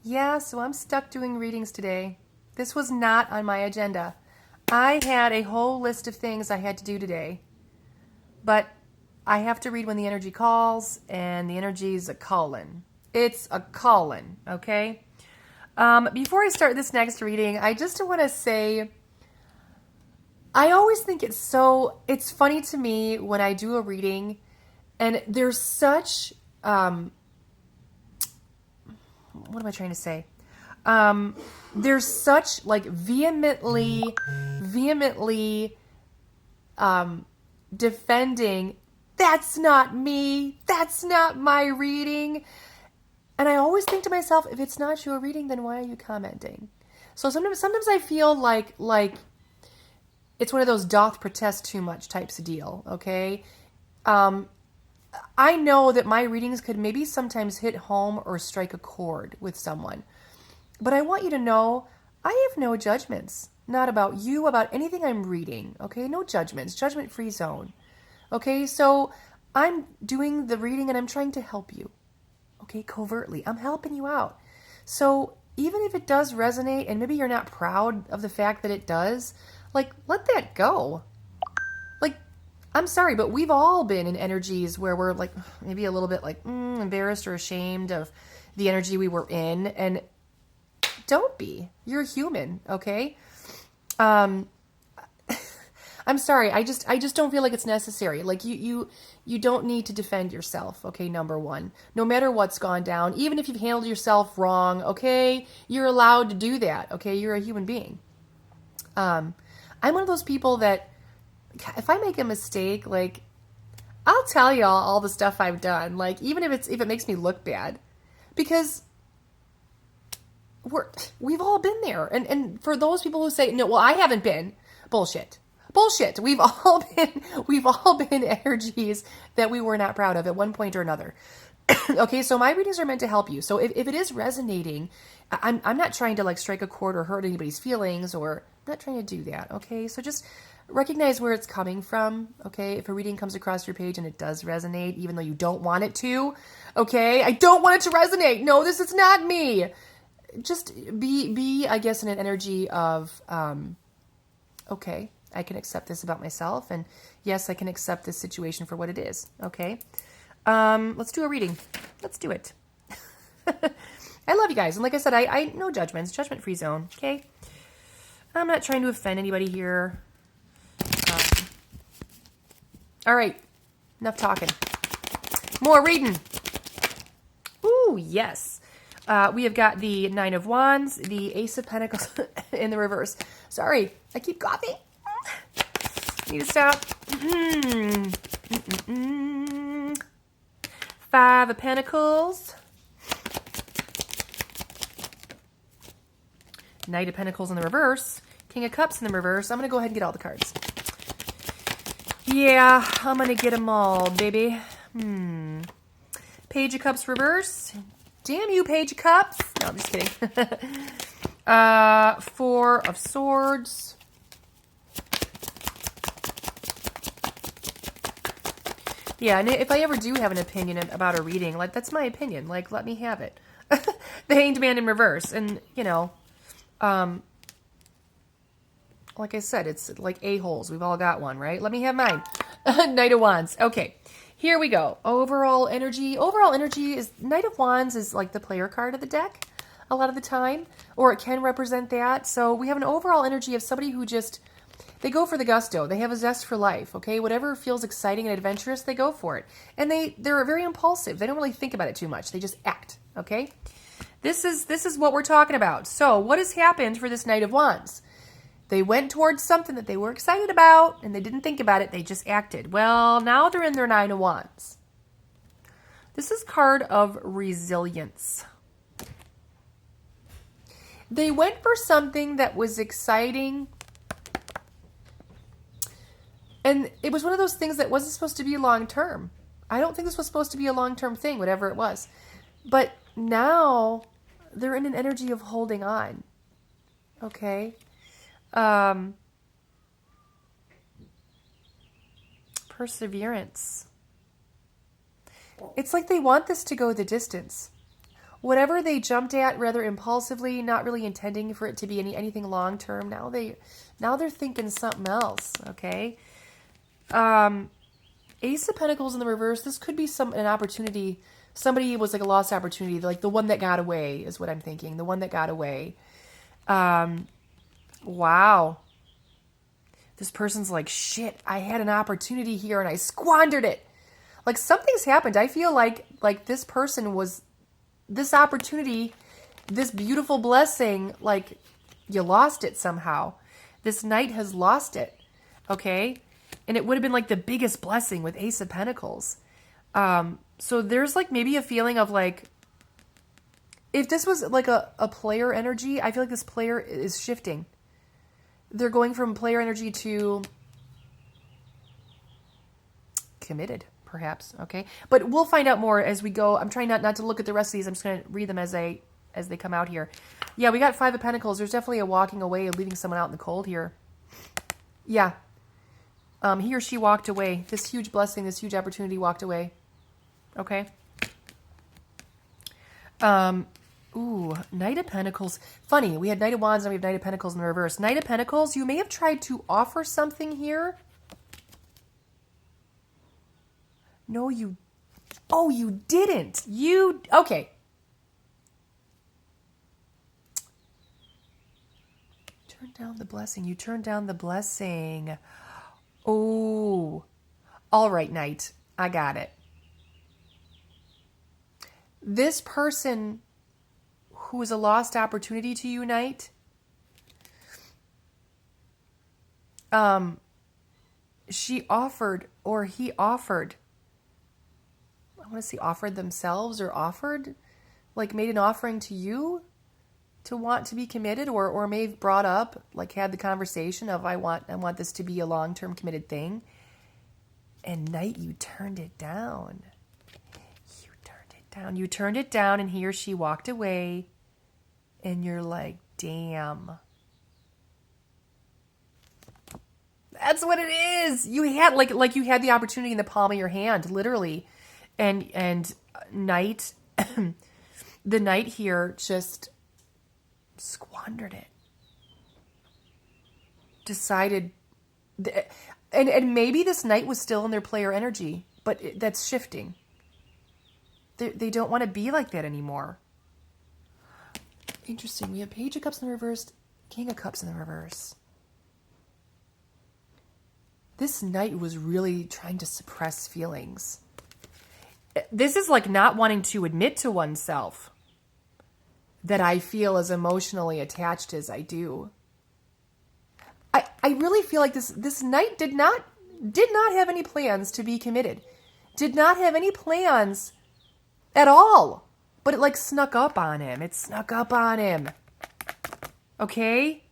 Yeah, so I'm stuck doing readings today. This was not on my agenda. I had a whole list of things I had to do today, but I have to read when the energy calls, and the energy's a callin'. It's a callin', okay? Before I start this next reading, I just want to say I always think it's funny to me when I do a reading and there's such, what am I trying to say? There's such like vehemently defending, that's not me, that's not my reading. And I always think to myself, if it's not your reading, then why are you commenting? So sometimes I feel like it's one of those doth protest too much types of deal, okay? I know that my readings could maybe sometimes hit home or strike a chord with someone. But I want you to know I have no judgments. Not about you, about anything I'm reading, okay? No judgments, judgment-free zone. Okay, so I'm doing the reading and I'm trying to help you. Okay, covertly. I'm helping you out. So even if it does resonate and maybe you're not proud of the fact that it does, like, let that go. Like, I'm sorry, but we've all been in energies where we're like maybe a little bit like embarrassed or ashamed of the energy we were in. And don't be. You're human, okay? I'm sorry. I just don't feel like it's necessary. Like you don't need to defend yourself, okay? Number one, no matter what's gone down, even if you've handled yourself wrong, okay, you're allowed to do that, okay? You're a human being. I'm one of those people that if I make a mistake, like I'll tell you all the stuff I've done, like even if it makes me look bad, because we've all been there. And for those people who say, no, well, I haven't been, bullshit. Bullshit. We've all been energies that we were not proud of at one point or another. Okay, so my readings are meant to help you. So if it is resonating, I'm not trying to like strike a chord or hurt anybody's feelings, or I'm not trying to do that. Okay, so just recognize where it's coming from. Okay, if a reading comes across your page and it does resonate, even though you don't want it to, okay, I don't want it to resonate. No, this is not me. Just be I guess in an energy of okay, I can accept this about myself, and yes, I can accept this situation for what it is. Okay, let's do a reading. Let's do it. I love you guys, and like I said, I no judgments, judgment-free zone. Okay, I'm not trying to offend anybody here. All right, enough talking. More reading. Ooh, yes. We have got the Nine of Wands, the Ace of Pentacles in the reverse. Sorry, I keep coughing. Need to stop. Five of Pentacles. Knight of Pentacles in the reverse. King of Cups in the reverse. I'm going to go ahead and get all the cards. Yeah, I'm going to get them all, baby. Page of Cups reverse. Damn you, Page of Cups. No, I'm just kidding. Four of Swords. Yeah, and if I ever do have an opinion about a reading, like, that's my opinion. Like, let me have it. The Hanged Man in reverse. And, you know, like I said, it's like a-holes. We've all got one, right? Let me have mine. Knight of Wands. Okay. Here we go. Overall energy. Overall energy is Knight of Wands is like the player card of the deck a lot of the time, or it can represent that. So we have an overall energy of somebody who just, they go for the gusto. They have a zest for life, okay? Whatever feels exciting and adventurous, they go for it. And they're very impulsive. They don't really think about it too much. They just act, okay? This is what we're talking about. So what has happened for this Knight of Wands? They went towards something that they were excited about, and they didn't think about it. They just acted. Well, now they're in their Nine of Wands. This is card of resilience. They went for something that was exciting, and it was one of those things that wasn't supposed to be long-term. I don't think this was supposed to be a long-term thing, whatever it was. But now they're in an energy of holding on. Okay? Perseverance. It's like they want this to go the distance. whatever they jumped at rather impulsively, not really intending for it to be anything long term. Now they're thinking something else. Okay. Ace of Pentacles in the reverse. This could be an opportunity. Somebody was like a lost opportunity, like the one that got away is what I'm thinking. The one that got away. Wow. This person's like, shit, I had an opportunity here and I squandered it. Like something's happened. I feel like this person was, this opportunity, this beautiful blessing, like you lost it somehow. This knight has lost it. Okay. And it would have been like the biggest blessing with Ace of Pentacles. So there's like maybe a feeling of like, if this was like a player energy, I feel like this player is shifting. They're going from player energy to committed, perhaps. Okay. But we'll find out more as we go. I'm trying not to look at the rest of these. I'm just going to read them as they come out here. Yeah, we got Five of Pentacles. There's definitely a walking away, leaving someone out in the cold here. Yeah. He or she walked away. This huge blessing, this huge opportunity walked away. Okay. Ooh, Knight of Pentacles. Funny, we had Knight of Wands and we have Knight of Pentacles in the reverse. Knight of Pentacles, you may have tried to offer something here. No, you... Oh, you didn't. Okay. Turn down the blessing. You turned down the blessing. Oh. All right, Knight. I got it. This person who is a lost opportunity to you, Knight, she offered, or he offered, I want to say offered themselves, or offered, like made an offering to you to want to be committed, or may have brought up, like had the conversation of, I want this to be a long-term committed thing. And Knight, you turned it down. You turned it down, and he or she walked away, and you're like, damn. That's what it is. You had like you had the opportunity in the palm of your hand, literally. And Knight, the Knight here just squandered it. Decided, and maybe this Knight was still in their player energy, but that's shifting. They don't want to be like that anymore. Interesting. We have Page of Cups in the reverse, King of Cups in the reverse. This Knight was really trying to suppress feelings. This is like not wanting to admit to oneself that I feel as emotionally attached as I do. I really feel like this Knight did not have any plans to be committed. Did not have any plans at all. But it like snuck up on him. It snuck up on him. Okay?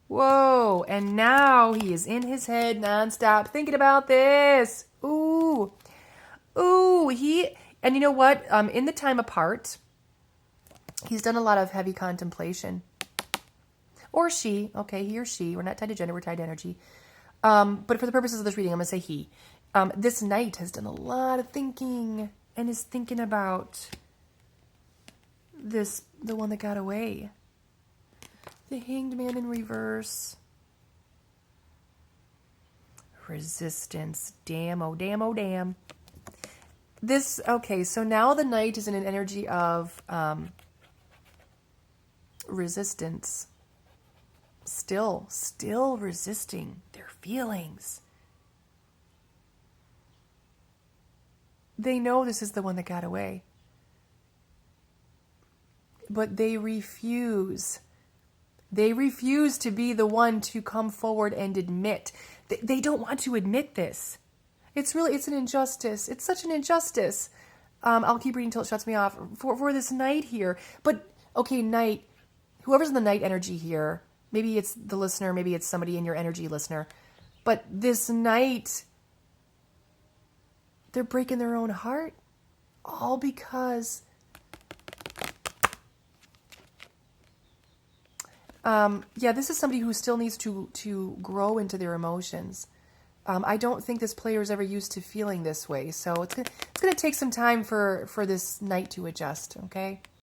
Whoa. And now he is in his head nonstop thinking about this. Ooh. Ooh. And you know what? In the time apart, he's done a lot of heavy contemplation. Or she. Okay, he or she. We're not tied to gender. We're tied to energy. But for the purposes of this reading, I'm going to say he. This Knight has done a lot of thinking and is thinking about the one that got away. The Hanged Man in reverse. Resistance. Damn, oh damn, oh damn. Okay, so now the Knight is in an energy of resistance. Still resisting their feelings. They know this is the one that got away. But they refuse. They refuse to be the one to come forward and admit. They don't want to admit this. It's an injustice. It's such an injustice. I'll keep reading until it shuts me off. For this Knight here. But, okay, Knight, whoever's in the Knight energy here, maybe it's the listener, maybe it's somebody in your energy, listener. But this Knight, they're breaking their own heart. All because this is somebody who still needs to grow into their emotions. I don't think this player is ever used to feeling this way. So it's gonna take some time for this knight to adjust, okay?